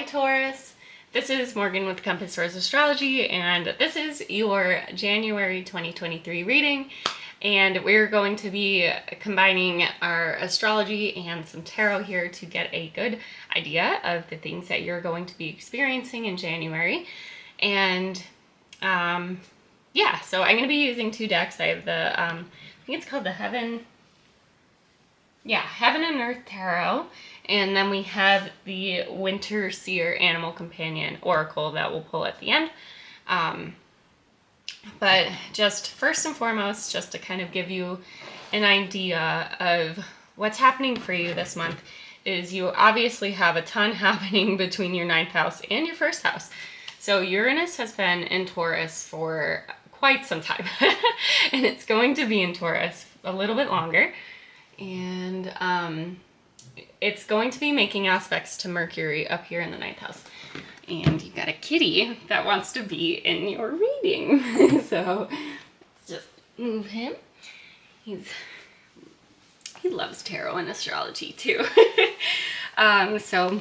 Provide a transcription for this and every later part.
Taurus. This is Morgan with Compass Source Astrology, and this is your January 2023 reading. And we're going to be combining our astrology and some tarot here to get a good idea of the things that you're going to be experiencing in January. And yeah, so I'm going to be using two decks. I have the, I think it's called the Heaven and Earth Tarot. And then we have the Winterseer Animal Companion Oracle that we'll pull at the end. But just first and foremost, just to kind of give you an idea of what's happening for you this month, is you obviously have a ton happening between your 9th house and your 1st house. So Uranus has been in Taurus for quite some time, and it's going to be in Taurus a little bit longer. And it's going to be making aspects to Mercury up here in the 9th house. And you've got a kitty that wants to be in your reading. So let's just move him. He loves tarot and astrology too. So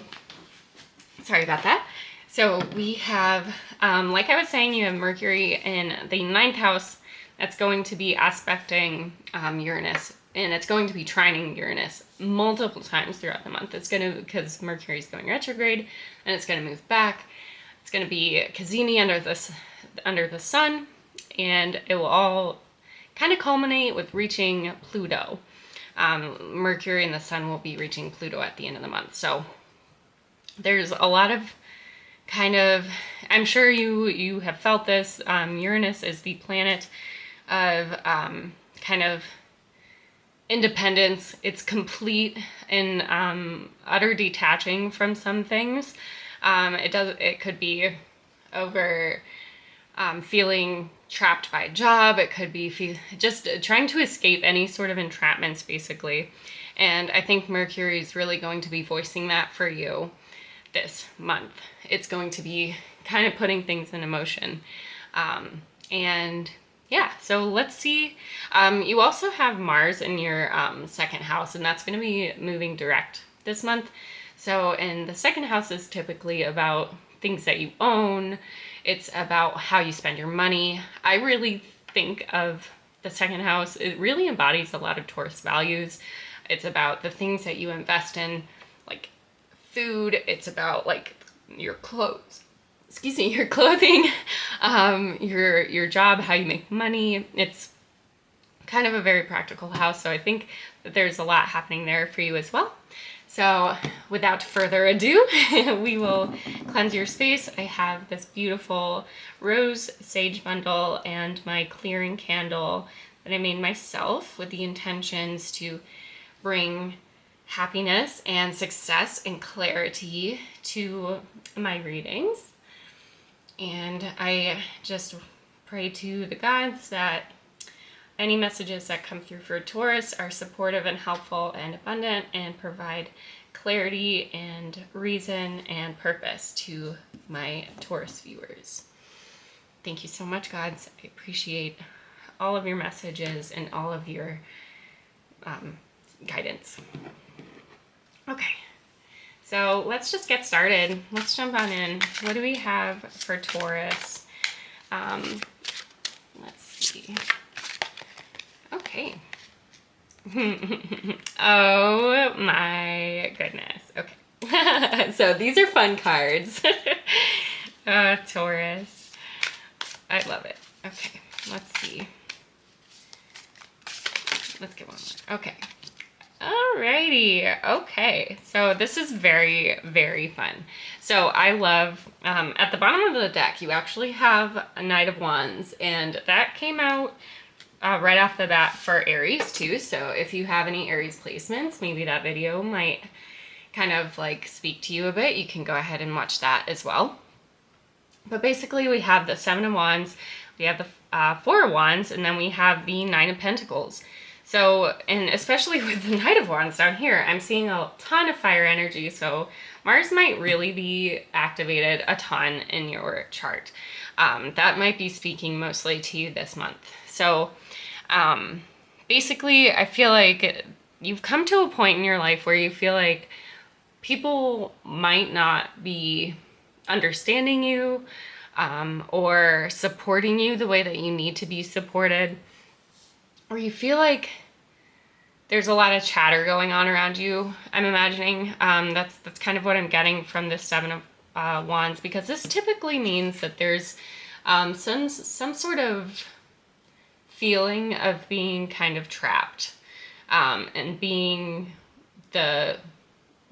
sorry about that. So we have, like I was saying, you have Mercury in the 9th house that's going to be aspecting Uranus. And it's going to be trining Uranus multiple times throughout the month. It's going to, because Mercury is going retrograde, and it's going to move back. It's going to be cazimi under the sun, and it will all kind of culminate with reaching Pluto. Mercury and the sun will be reaching Pluto at the end of the month. So there's a lot of kind of, I'm sure you have felt this. Uranus is the planet of kind of independence. It's complete and utter detaching from some things. It could be over feeling trapped by a job. It could be just trying to escape any sort of entrapments, basically. And I think Mercury is really going to be voicing that for you this month. It's going to be kind of putting things in motion. And yeah, so let's see. You also have Mars in your 2nd house, and that's going to be moving direct this month. So, and the 2nd house is typically about things that you own. It's about how you spend your money. I really think of the 2nd house, it really embodies a lot of Taurus values. It's about the things that you invest in, like food. It's about like your clothes. Your clothing, your job, how you make money. It's kind of a very practical house, so I think that there's a lot happening there for you as well. So without further ado, we will cleanse your space. I have this beautiful rose sage bundle and my clearing candle that I made myself with the intentions to bring happiness and success and clarity to my readings. And I just pray to the gods that any messages that come through for Taurus are supportive and helpful and abundant and provide clarity and reason and purpose to my Taurus viewers. Thank you so much, gods. I appreciate all of your messages and all of your guidance. Okay. So let's just get started. Let's jump on in. What do we have for Taurus? Let's see. Okay. Oh my goodness. Okay. So these are fun cards. Taurus. I love it. Okay. Let's see. Let's get one more. Okay. Alrighty, okay, so this is very, very fun. So I love, at the bottom of the deck, you actually have a Knight of Wands, and that came out right off the bat for Aries too, so if you have any Aries placements, maybe that video might kind of like speak to you a bit. You can go ahead and watch that as well. But basically we have the 7 of Wands, we have the 4 of Wands, and then we have the 9 of Pentacles. So, and especially with the Knight of Wands down here, I'm seeing a ton of fire energy. So Mars might really be activated a ton in your chart. That might be speaking mostly to you this month. So basically, I feel like you've come to a point in your life where you feel like people might not be understanding you, or supporting you the way that you need to be supported, or you feel like there's a lot of chatter going on around you. I'm imagining that's kind of what I'm getting from this Seven of Wands, because this typically means that there's some sort of feeling of being kind of trapped, and being the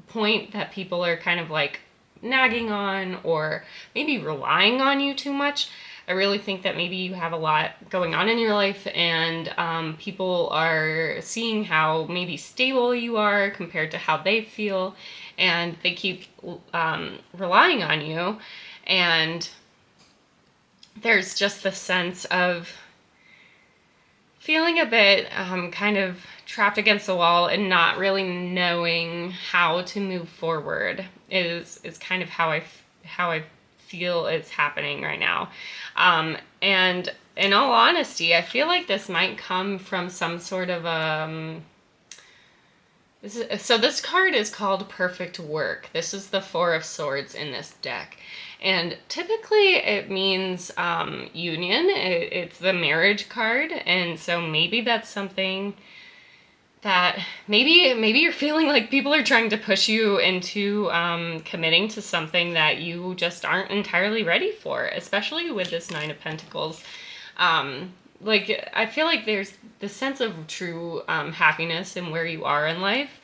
point that people are kind of like nagging on, or maybe relying on you too much. I really think that maybe you have a lot going on in your life, and people are seeing how maybe stable you are compared to how they feel, and they keep relying on you. And there's just the sense of feeling a bit kind of trapped against the wall and not really knowing how to move forward is kind of how I feel it's happening right now. And in all honesty, I feel like this might come from some sort of so this card is called Perfect Work. This is the Four of Swords in this deck. And typically it means union. It's the marriage card. And so maybe that's something that maybe you're feeling like people are trying to push you into committing to something that you just aren't entirely ready for, especially with this Nine of Pentacles. Like, I feel like there's this sense of true happiness in where you are in life.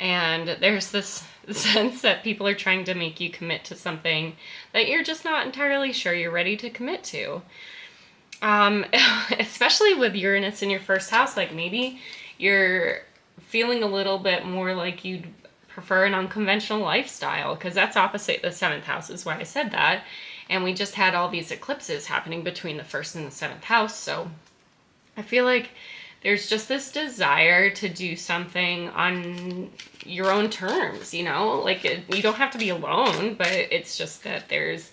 And there's this sense that people are trying to make you commit to something that you're just not entirely sure you're ready to commit to. Especially with Uranus in your first house, like maybe you're feeling a little bit more like you'd prefer an unconventional lifestyle, because that's opposite the 7th house, is why I said that. And we just had all these eclipses happening between the 1st and the 7th house. So I feel like there's just this desire to do something on your own terms, you know? Like, you don't have to be alone, but it's just that there's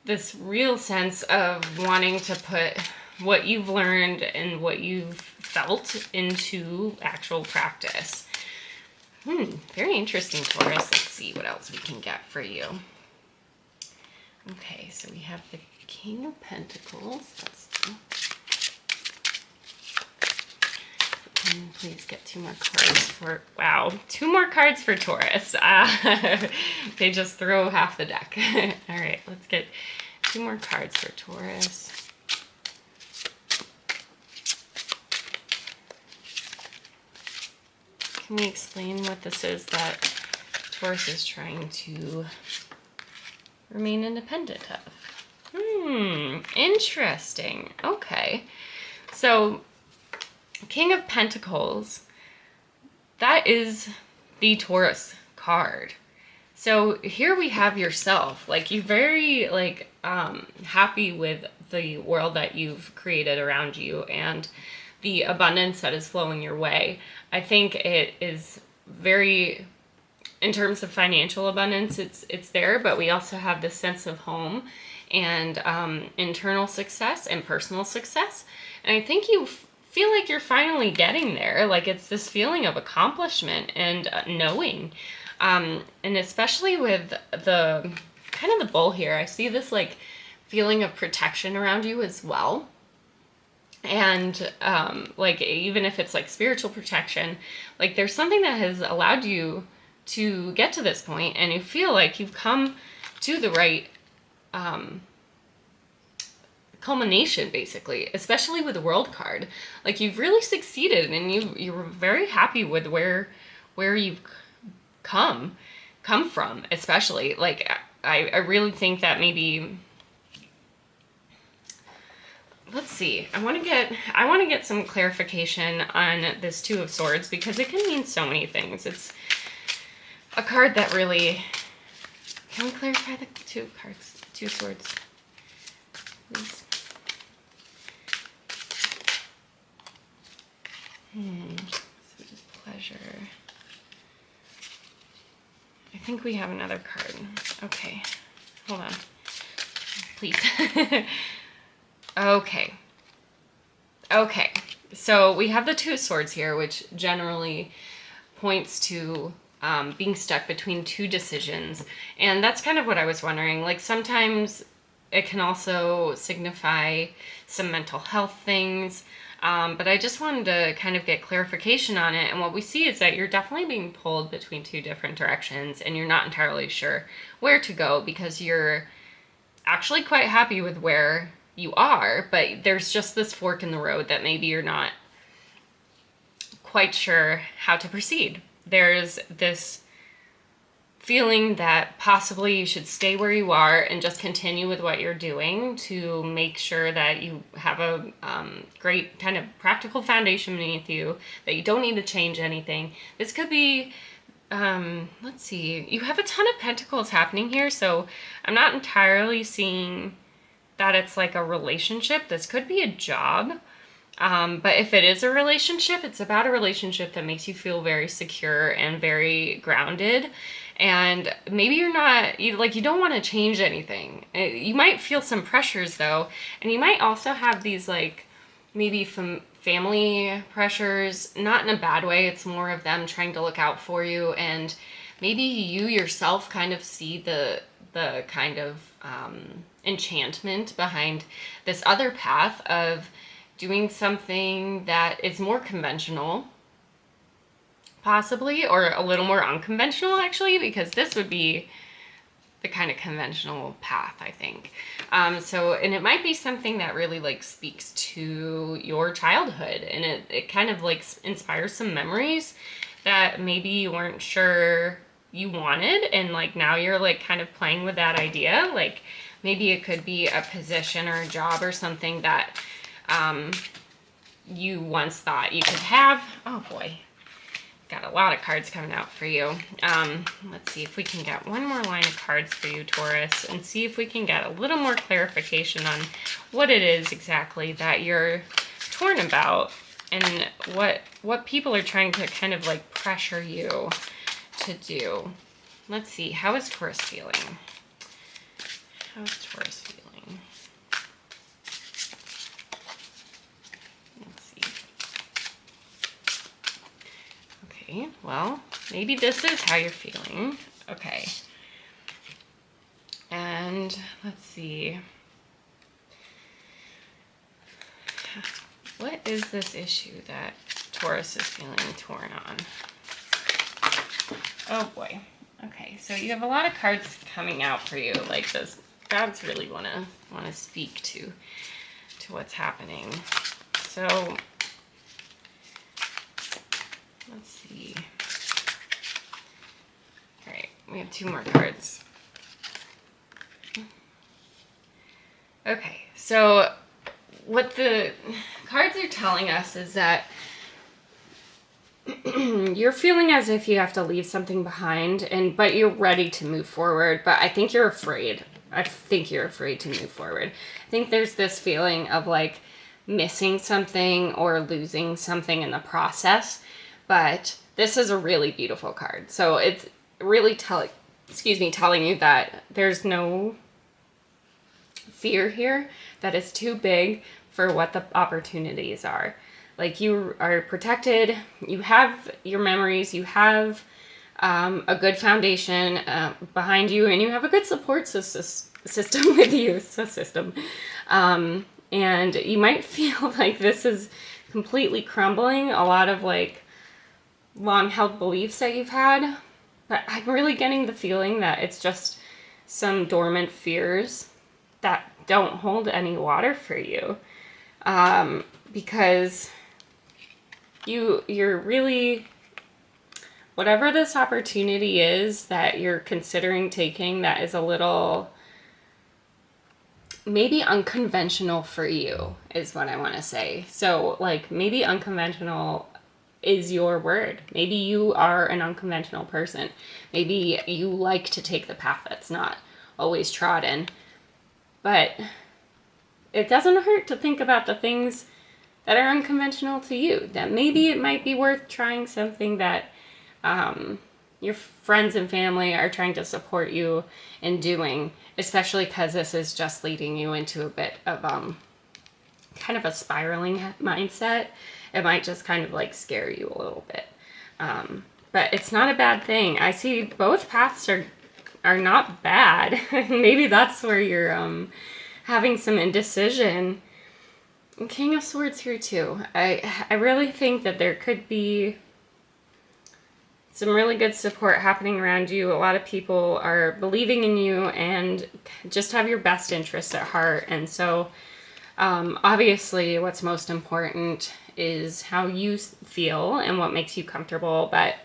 this real sense of wanting to put what you've learned and what you've felt into actual practice. Very interesting, Taurus. Let's see what else we can get for you. Okay, so we have the King of Pentacles. Let's see. Please get 2 more cards for, wow, 2 more cards for Taurus. They just throw half the deck. All right, let's get 2 more cards for Taurus. Can we explain what this is that Taurus is trying to remain independent of? Interesting. Okay. So, King of Pentacles, that is the Taurus card. So here we have yourself, like, you're very happy with the world that you've created around you and the abundance that is flowing your way. I think it is very, in terms of financial abundance, it's there, but we also have this sense of home and internal success and personal success. And I think you feel like you're finally getting there. Like, it's this feeling of accomplishment and knowing. And especially with the kind of the bull here, I see this like feeling of protection around you as well. And like, even if it's like spiritual protection, like there's something that has allowed you to get to this point, and you feel like you've come to the right culmination, basically, especially with the World card. Like, you've really succeeded, and you're very happy with where you've come from, especially. Like, I really think that maybe, let's see, I want to get some clarification on this Two of Swords, because it can mean so many things. It's a card that really, can we clarify the two swords, please? So just pleasure. I think we have another card. Okay, hold on, please. Okay, so we have the Two of Swords here, which generally points to being stuck between two decisions. And that's kind of what I was wondering. Like sometimes it can also signify some mental health things. But I just wanted to kind of get clarification on it. And what we see is that you're definitely being pulled between two different directions and you're not entirely sure where to go because you're actually quite happy with where you are, but there's just this fork in the road that maybe you're not quite sure how to proceed. There's this feeling that possibly you should stay where you are and just continue with what you're doing to make sure that you have a great kind of practical foundation beneath you, that you don't need to change anything. This could be, let's see, you have a ton of pentacles happening here, so I'm not entirely seeing that it's like a relationship. This could be a job. But if it is a relationship, it's about a relationship that makes you feel very secure and very grounded. And maybe you're not, you don't want to change anything. You might feel some pressures though. And you might also have these like maybe family pressures, not in a bad way. It's more of them trying to look out for you. And maybe you yourself kind of see the kind of enchantment behind this other path of doing something that is more conventional, possibly, or a little more unconventional actually, because this would be the kind of conventional path, I think. And it might be something that really like speaks to your childhood, and it kind of like inspires some memories that maybe you weren't sure you wanted, and like now you're like kind of playing with that idea. Like maybe it could be a position or a job or something that you once thought you could have. Oh boy, got a lot of cards coming out for you. Let's see if we can get one more line of cards for you, Taurus, and see if we can get a little more clarification on what it is exactly that you're torn about and what people are trying to kind of like pressure you to do. Let's see, how is Taurus feeling? How is Taurus feeling? Okay, well, maybe this is how you're feeling. Okay. And let's see. What is this issue that Taurus is feeling torn on? Oh boy. Okay, so you have a lot of cards coming out for you. Like those gods really want to speak to what's happening. So let's see. All right, we have two more cards. Okay, so what the cards are telling us is that you're feeling as if you have to leave something behind, but you're ready to move forward, but I think you're afraid. I think you're afraid to move forward. I think there's this feeling of like missing something or losing something in the process. But this is a really beautiful card. So it's really telling you that there's no fear here that is too big for what the opportunities are. Like you are protected, you have your memories, you have a good foundation behind you, and you have a good support system with you. And you might feel like this is completely crumbling. A lot of like long-held beliefs that you've had, but I'm really getting the feeling that it's just some dormant fears that don't hold any water for you, because you're really, whatever this opportunity is that you're considering taking that is a little maybe unconventional for you is what I want to say. So like maybe unconventional is your word. Maybe you are an unconventional person. Maybe you like to take the path that's not always trodden. But it doesn't hurt to think about the things that are unconventional to you. That maybe it might be worth trying something that your friends and family are trying to support you in doing, especially because this is just leading you into a bit of kind of a spiraling mindset. It might just kind of like scare you a little bit. but it's not a bad thing. I see both paths are not bad. Maybe that's where you're having some indecision. King of Swords here too. I really think that there could be some really good support happening around you. A lot of people are believing in you and just have your best interests at heart. And so obviously what's most important is how you feel and what makes you comfortable. But,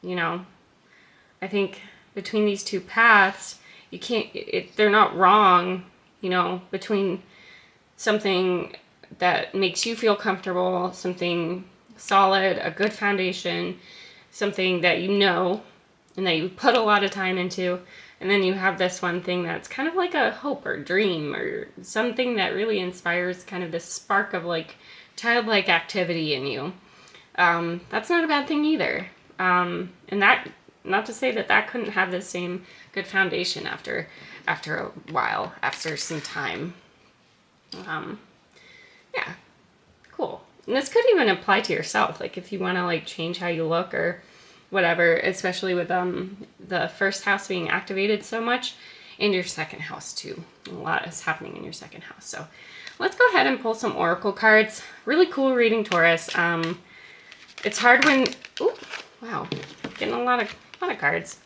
you know, I think between these two paths, you can't, they're not wrong, you know, between something that makes you feel comfortable, something solid, a good foundation, something that you know and that you put a lot of time into, and then you have this one thing that's kind of like a hope or dream or something that really inspires kind of this spark of like childlike activity in you. That's not a bad thing either. And that, not to say that that couldn't have the same good foundation after a while, after some time. Yeah, cool. And this could even apply to yourself, like if you want to like change how you look or whatever, especially with the first house being activated so much, and your second house too. A lot is happening in your second house. So let's go ahead and pull some oracle cards. Really cool reading, Taurus. It's hard when, oh wow, getting a lot of cards.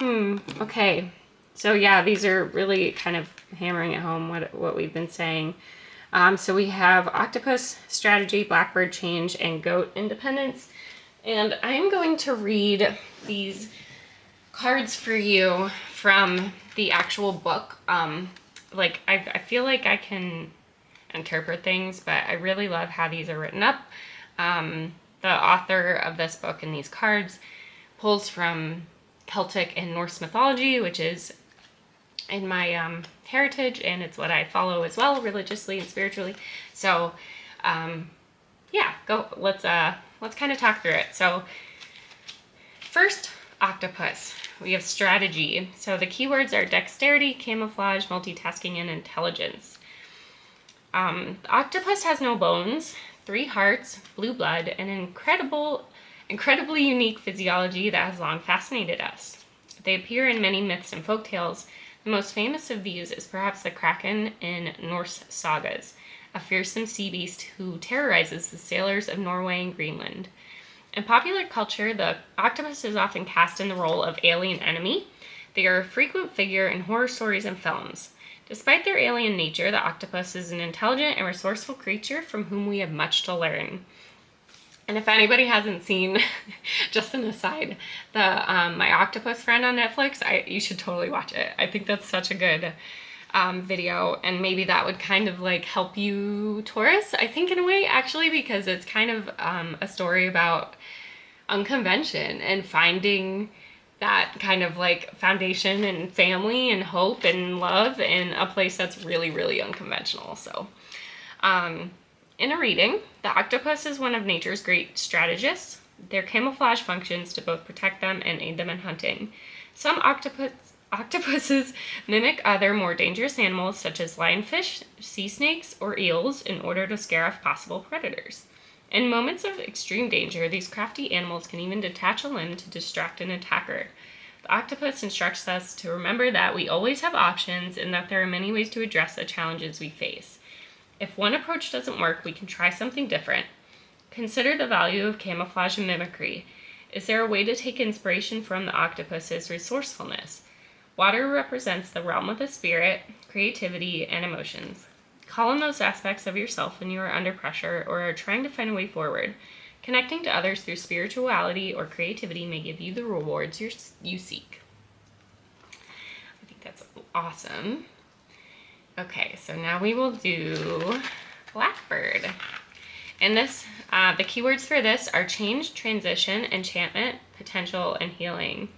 Okay. So yeah, these are really kind of hammering at home what we've been saying. So we have octopus, strategy, blackbird change, and goat independence. And I'm going to read these cards for you from the actual book. Like I feel like I can interpret things, but I really love how these are written up. The author of this book and these cards pulls from Celtic and Norse mythology, which is in my heritage, and it's what I follow as well, religiously and spiritually. So yeah, let's kind of talk through it. So first, octopus. We have strategy. So the keywords are dexterity, camouflage, multitasking, and intelligence. The octopus has no bones, 3 hearts, blue blood, and an incredibly unique physiology that has long fascinated us. They appear in many myths and folktales. The most famous of these is perhaps the Kraken in Norse sagas, a fearsome sea beast who terrorizes the sailors of Norway and Greenland. In popular culture, the octopus is often cast in the role of alien enemy. They are a frequent figure in horror stories and films. Despite their alien nature, the octopus is an intelligent and resourceful creature from whom we have much to learn. And if anybody hasn't seen, just an aside, the My Octopus Friend on Netflix, you should totally watch it. I think that's such a good video, and maybe that would kind of like help you, Taurus, I think in a way, actually, because it's kind of a story about unconvention and finding that kind of like foundation and family and hope and love in a place that's really, really unconventional. So in a reading, the octopus is one of nature's great strategists. Their camouflage functions to both protect them and aid them in hunting. Some octopuses mimic other more dangerous animals such as lionfish, sea snakes, or eels in order to scare off possible predators. In moments of extreme danger, these crafty animals can even detach a limb to distract an attacker. The octopus instructs us to remember that we always have options and that there are many ways to address the challenges we face. If one approach doesn't work, we can try something different. Consider the value of camouflage and mimicry. Is there a way to take inspiration from the octopus's resourcefulness? Water represents the realm of the spirit, creativity, and emotions. Call on those aspects of yourself when you are under pressure or are trying to find a way forward. Connecting to others through spirituality or creativity may give you the rewards you seek. I think that's awesome. Okay, so now we will do Blackbird. And this, the keywords for this are change, transition, enchantment, potential, and healing.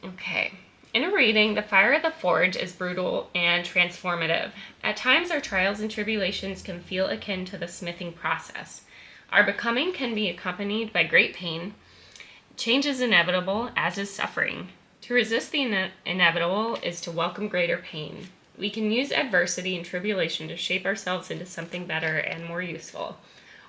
Okay. In a reading, the fire of the forge is brutal and transformative. At times, our trials and tribulations can feel akin to the smithing process. Our becoming can be accompanied by great pain. Change is inevitable, as is suffering. To resist the inevitable is to welcome greater pain. We can use adversity and tribulation to shape ourselves into something better and more useful.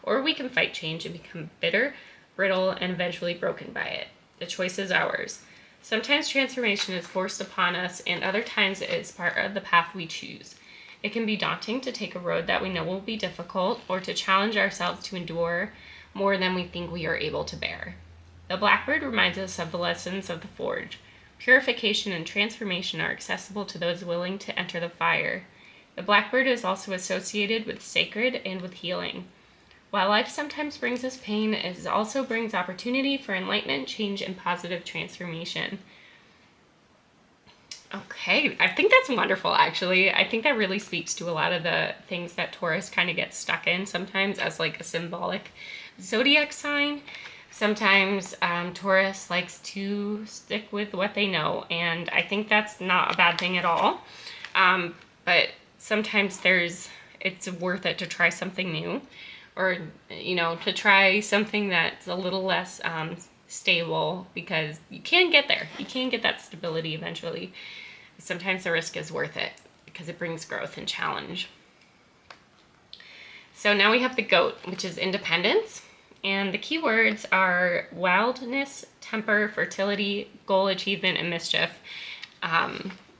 or we can fight change and become bitter, brittle, and eventually broken by it. The choice is ours. Sometimes transformation is forced upon us, and other times it is part of the path we choose. It can be daunting to take a road that we know will be difficult, or to challenge ourselves to endure more than we think we are able to bear. The blackbird reminds us of the lessons of the forge. Purification and transformation are accessible to those willing to enter the fire. The blackbird is also associated with sacred and with healing. While life sometimes brings us pain, it also brings opportunity for enlightenment, change, and positive transformation. Okay, I think that's wonderful, actually. I think that really speaks to a lot of the things that Taurus kind of gets stuck in sometimes as like a symbolic zodiac sign. Sometimes Taurus likes to stick with what they know, and I think that's not a bad thing at all. But sometimes it's worth it to try something new, or, to try something that's a little less stable, because you can get there. You can get that stability eventually. Sometimes the risk is worth it because it brings growth and challenge. So now we have the goat, which is independence. And the key words are wildness, temper, fertility, goal achievement, and mischief.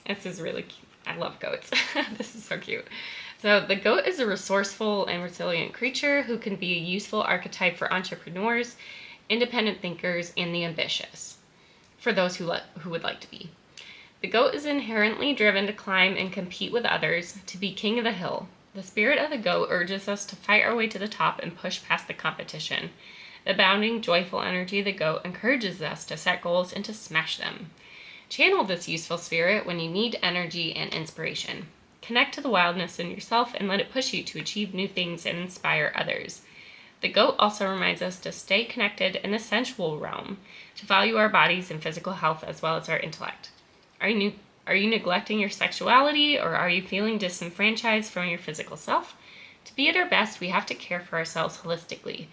This is really cute. I love goats. This is so cute. So the goat is a resourceful and resilient creature who can be a useful archetype for entrepreneurs, independent thinkers, and the ambitious, for those who would like to be. The goat is inherently driven to climb and compete with others, to be king of the hill. The spirit of the goat urges us to fight our way to the top and push past the competition. The bounding, joyful energy of the goat encourages us to set goals and to smash them. Channel this useful spirit when you need energy and inspiration. Connect to the wildness in yourself and let it push you to achieve new things and inspire others. The goat also reminds us to stay connected in the sensual realm, to value our bodies and physical health as well as our intellect. Are you neglecting your sexuality, or are you feeling disenfranchised from your physical self? To be at our best, we have to care for ourselves holistically.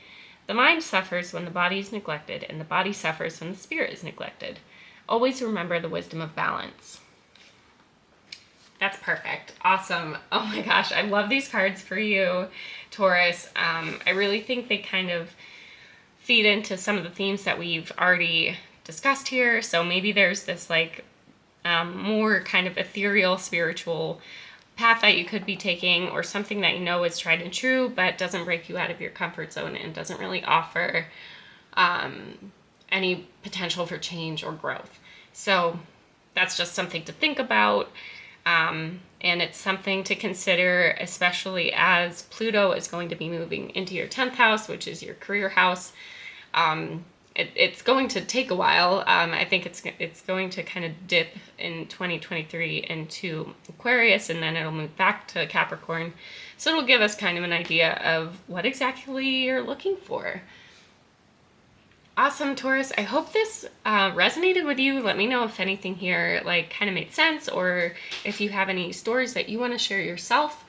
The mind suffers when the body is neglected, and the body suffers when the spirit is neglected. Always remember the wisdom of balance. That's perfect. Awesome. Oh my gosh, I love these cards for you, Taurus. I really think they kind of feed into some of the themes that we've already discussed here. So maybe there's this more kind of ethereal, spiritual path that you could be taking, or something that is tried and true, but doesn't break you out of your comfort zone and doesn't really offer any potential for change or growth. So that's just something to think about. And it's something to consider, especially as Pluto is going to be moving into your 10th house, which is your career house. It's going to take a while. I think it's going to kind of dip in 2023 into Aquarius, and then it'll move back to Capricorn. So it'll give us kind of an idea of what exactly you're looking for. Awesome, Taurus. I hope this resonated with you. Let me know if anything here kind of made sense, or if you have any stories that you want to share yourself.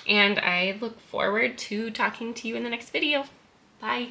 And I look forward to talking to you in the next video. Bye.